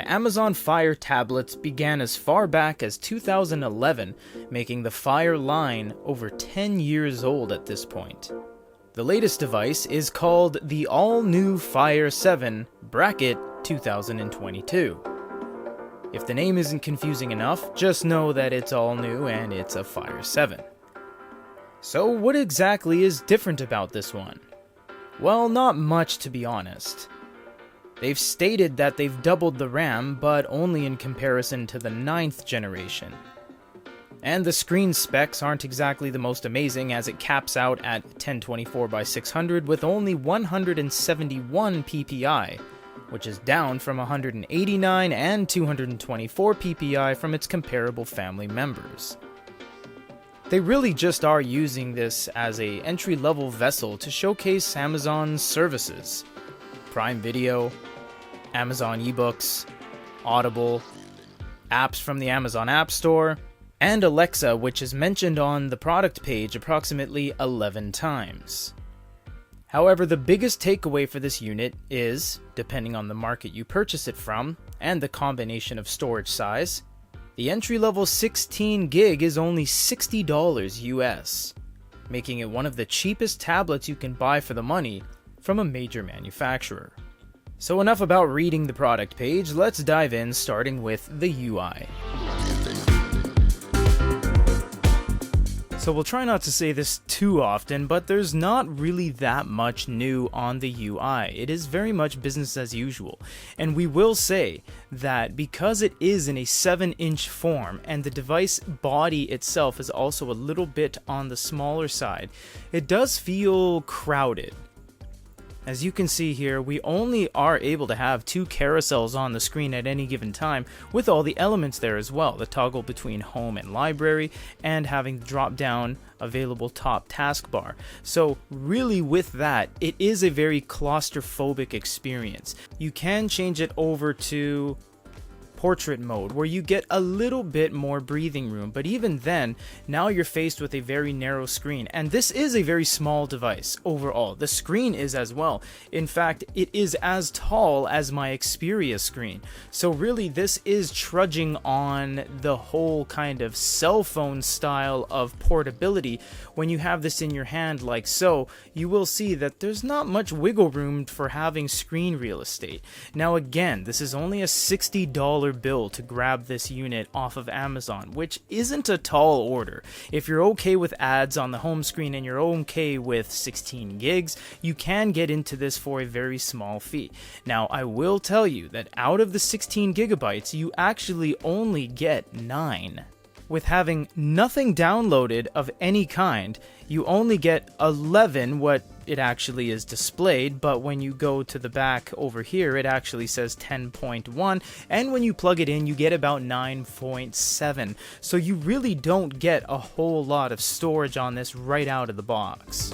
Amazon Fire tablets began as far back as 2011, making the Fire line over 10 years old at this point. The latest device is called the all-new Fire 7 bracket 2022. If the name isn't confusing enough, just know that it's all new and it's a Fire 7. So what exactly is different about this one? Well, not much, to be honest. They've stated that they've doubled the RAM, but only in comparison to the 9th generation. And the screen specs aren't exactly the most amazing, as it caps out at 1024x600 with only 171 ppi, which is down from 189 and 224 ppi from its comparable family members. They really just are using this as an entry-level vessel to showcase Amazon's services. Prime Video, Amazon eBooks, Audible, apps from the Amazon App Store, and Alexa, which is mentioned on the product page approximately 11 times. However, the biggest takeaway for this unit is, depending on the market you purchase it from, and the combination of storage size, the entry-level 16 gig is only $60 US, making it one of the cheapest tablets you can buy for the money from a major manufacturer. So enough about reading the product page, let's dive in, starting with the UI. So we'll try not to say this too often, but there's not really that much new on the UI. It is very much business as usual. And we will say that because it is in a 7-inch form and the device body itself is also a little bit on the smaller side, it does feel crowded. As you can see here, we only are able to have 2 carousels on the screen at any given time, with all the elements there as well, the toggle between home and library, and having the drop-down available top taskbar. So really with that, it is a very claustrophobic experience. You can change it over to portrait mode, where you get a little bit more breathing room, but even then, now you're faced with a very narrow screen, and this is a very small device overall. The screen is as well. In fact, it is as tall as my Xperia screen, so really this is trudging on the whole kind of cell phone style of portability. When you have this in your hand like so, you will see that there's not much wiggle room for having screen real estate. Now again, this is only a $60 bill to grab this unit off of Amazon, which isn't a tall order. If you're okay with ads on the home screen and you're okay with 16 gigs, you can get into this for a very small fee. Now, I will tell you that out of the 16 gigabytes, you actually only get 9. With having nothing downloaded of any kind, you only get 11 what it actually is displayed, but when you go to the back over here, it actually says 10.1, and when you plug it in, you get about 9.7. So you really don't get a whole lot of storage on this right out of the box.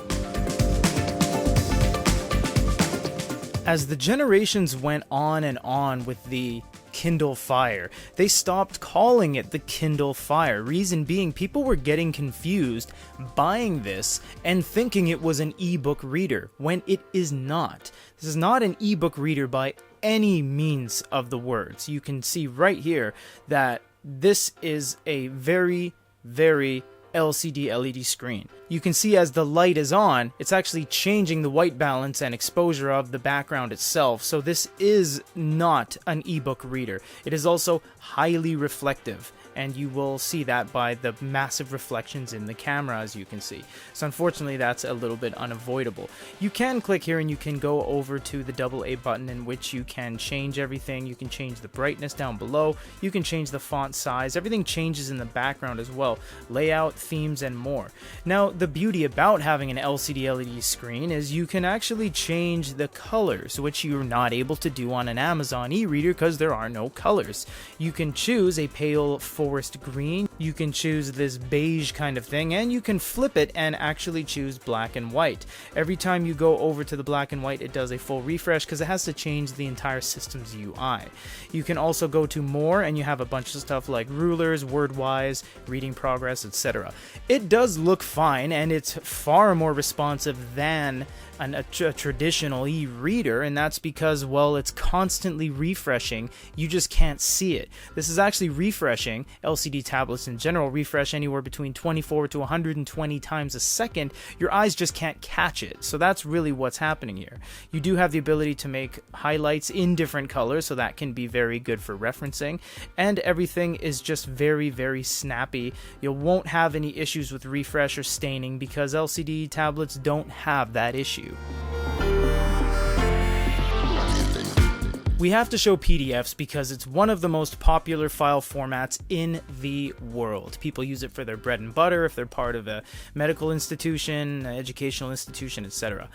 As the generations went on and on with the Kindle Fire, they stopped calling it the Kindle Fire. Reason being, people were getting confused buying this and thinking it was an ebook reader when it is not. This is not an ebook reader by any means of the words. You can see right here that this is a very, very LCD LED screen. You can see as the light is on, it's actually changing the white balance and exposure of the background itself, so this is not an ebook reader. It is also highly reflective, and you will see that by the massive reflections in the camera, as you can see. So unfortunately, that's a little bit unavoidable. You can click here and you can go over to the AA button, in which you can change everything. You can change the brightness down below, you can change the font size, everything changes in the background as well, layout, themes, and more. Now, the beauty about having an LCD LED screen is you can actually change the colors, which you're not able to do on an Amazon e-reader because there are no colors. You can choose a pale forest green, you can choose this beige kind of thing, and you can flip it and actually choose black and white. Every time you go over to the black and white, it does a full refresh because it has to change the entire system's UI. You can also go to more, and you have a bunch of stuff like rulers, word-wise, reading progress, etc. It does look fine, and it's far more responsive than a traditional e-reader, and that's because, well, it's constantly refreshing. You just can't see it. This is actually refreshing. LCD tablets in general refresh anywhere between 24 to 120 times a second. Your eyes just can't catch it. So that's really what's happening here. You do have the ability to make highlights in different colors, so that can be very good for referencing, and everything is just very, very snappy. You won't have any issues with refresh or staining because LCD tablets don't have that issue. We have to show PDFs because it's one of the most popular file formats in the world. People use it for their bread and butter if they're part of a medical institution, an educational institution, etc.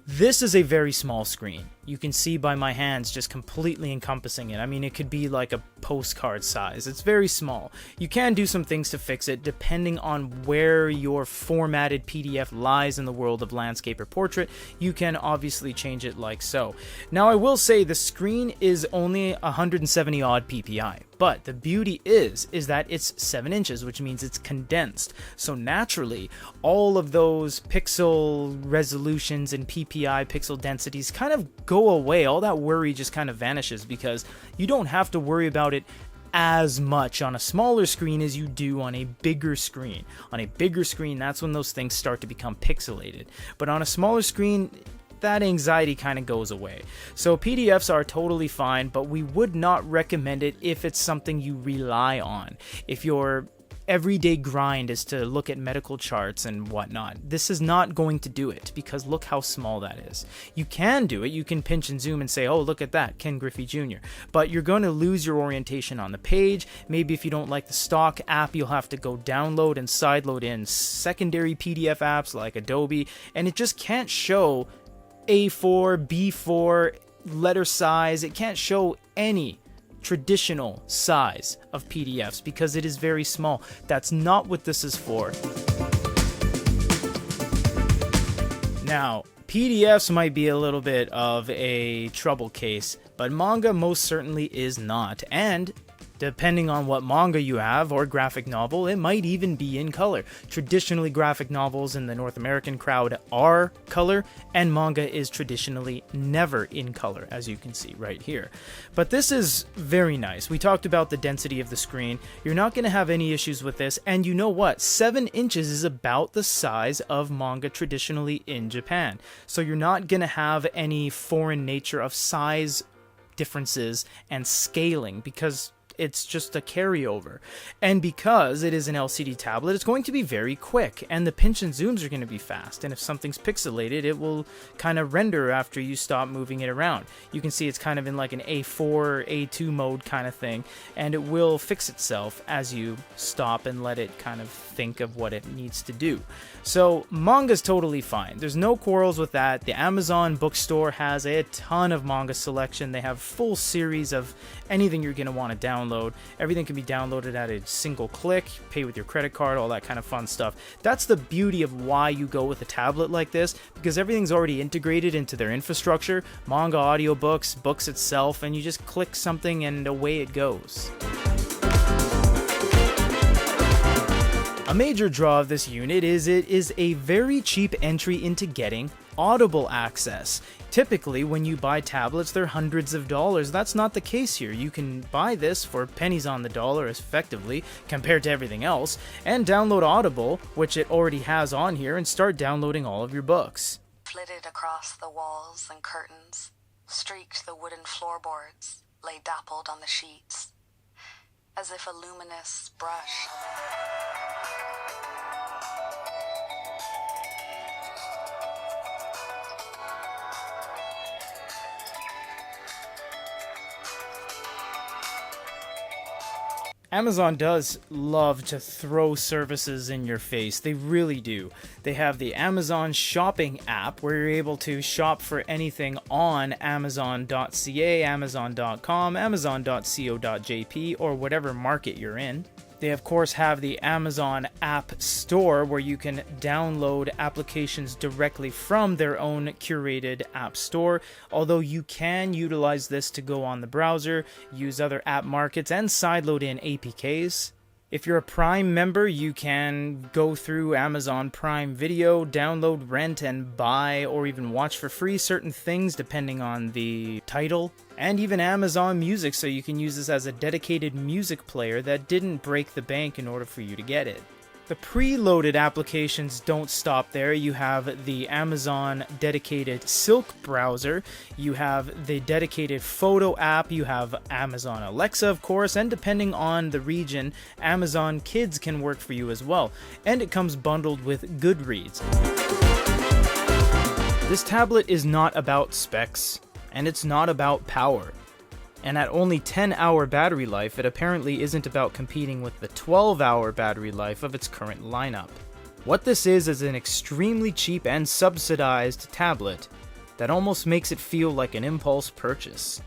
This is a very small screen. You can see by my hands just completely encompassing it. I mean, it could be like a postcard size. It's very small. You can do some things to fix it depending on where your formatted PDF lies in the world of landscape or portrait. You can obviously change it like so. Now, I will say the screen is only 170 odd ppi. But the beauty is that it's 7 inches, which means it's condensed. So naturally, all of those pixel resolutions and PPI pixel densities kind of go away. All that worry just kind of vanishes because you don't have to worry about it as much on a smaller screen as you do on a bigger screen. On a bigger screen, that's when those things start to become pixelated. But on a smaller screen, that anxiety kind of goes away. So PDFs are totally fine, but we would not recommend it if it's something you rely on. If your everyday grind is to look at medical charts and whatnot, this is not going to do it because look how small that is. You can do it. You can pinch and zoom and say, oh, look at that, Ken Griffey Jr. But you're going to lose your orientation on the page. Maybe if you don't like the stock app, you'll have to go download and sideload in secondary PDF apps like Adobe, and it just can't show A4, B4, letter size. It can't show any traditional size of PDFs because it is very small. That's not what this is for. Now, PDFs might be a little bit of a trouble case, but manga most certainly is not. And depending on what manga you have or graphic novel, it might even be in color. Traditionally, graphic novels in the North American crowd are color, and manga is traditionally never in color, as you can see right here. But this is very nice. We talked about the density of the screen. You're not going to have any issues with this, and you know what? 7 inches is about the size of manga traditionally in Japan. So you're not going to have any foreign nature of size differences and scaling because it's just a carryover. And because it is an LCD tablet, it's going to be very quick, and the pinch and zooms are going to be fast, and if something's pixelated, it will kind of render after you stop moving it around. You can see it's kind of in like an A4, A2 mode kind of thing, and it will fix itself as you stop and let it kind of think of what it needs to do. So manga's totally fine. There's no quarrels with that. The Amazon bookstore has a ton of manga selection. They have full series of anything you're going to want to download. Everything can be downloaded at a single click, pay with your credit card, all that kind of fun stuff. That's the beauty of why you go with a tablet like this, because everything's already integrated into their infrastructure, manga, audiobooks, books itself, and you just click something and away it goes. A major draw of this unit is it is a very cheap entry into getting Audible access. Typically, when you buy tablets, they're hundreds of dollars. That's not the case here. You can buy this for pennies on the dollar, effectively, compared to everything else, and download Audible, which it already has on here, and start downloading all of your books. Flitted across the walls and curtains, streaked the wooden floorboards, lay dappled on the sheets, as if a luminous brush. Amazon does love to throw services in your face. They really do. They have the Amazon Shopping app where you're able to shop for anything on Amazon.ca, Amazon.com, Amazon.co.jp, or whatever market you're in. They of course have the Amazon App Store where you can download applications directly from their own curated app store, although you can utilize this to go on the browser, use other app markets, and sideload in APKs. If you're a Prime member, you can go through Amazon Prime Video, download, rent, and buy, or even watch for free certain things depending on the title. And even Amazon Music, so you can use this as a dedicated music player that didn't break the bank in order for you to get it. The preloaded applications don't stop there. You have the Amazon dedicated Silk browser, you have the dedicated photo app, you have Amazon Alexa, of course, and depending on the region, Amazon Kids can work for you as well. And it comes bundled with Goodreads. This tablet is not about specs, and it's not about power. And at only 10-hour battery life, it apparently isn't about competing with the 12-hour battery life of its current lineup. What this is an extremely cheap and subsidized tablet that almost makes it feel like an impulse purchase.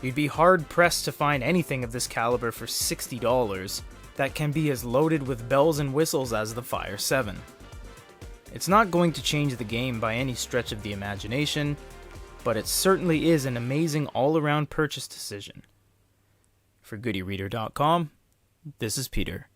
You'd be hard-pressed to find anything of this caliber for $60 that can be as loaded with bells and whistles as the Fire 7. It's not going to change the game by any stretch of the imagination, but it certainly is an amazing all-around purchase decision. For GoodyReader.com, this is Peter.